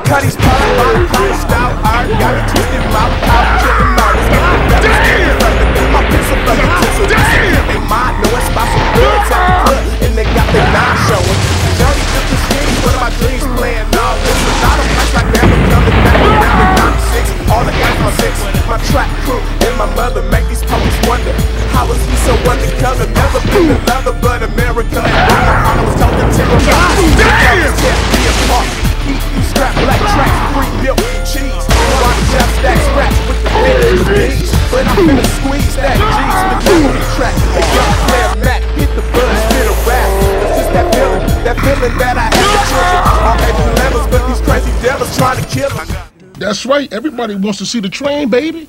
Cut these parts, body, style, art. Got me twisted, mouth, out, killing artists. My pencil, brother, tinsel. They mind, knowing spots of goods at the club, and they got their nine showing. Johnny took the streets, one of my dreams playing all this. A lot of nights like that, but coming back around in 96. All the guys, my six, my track crew, and my mother make these police wonder. How is he so undercover? Never been a lover, but America. I was told to tell him, can't be apart. You scrap black tracks, free milk and cheese. Rock jab stack scratch with the B's. But I'm finna squeeze that G's with the track. A young player Mac, hit the buzz, spit a rap. It's just that feeling that I had the children. All baby levels, but these crazy devils trying to kill us. That's right, everybody wants to see the train, baby.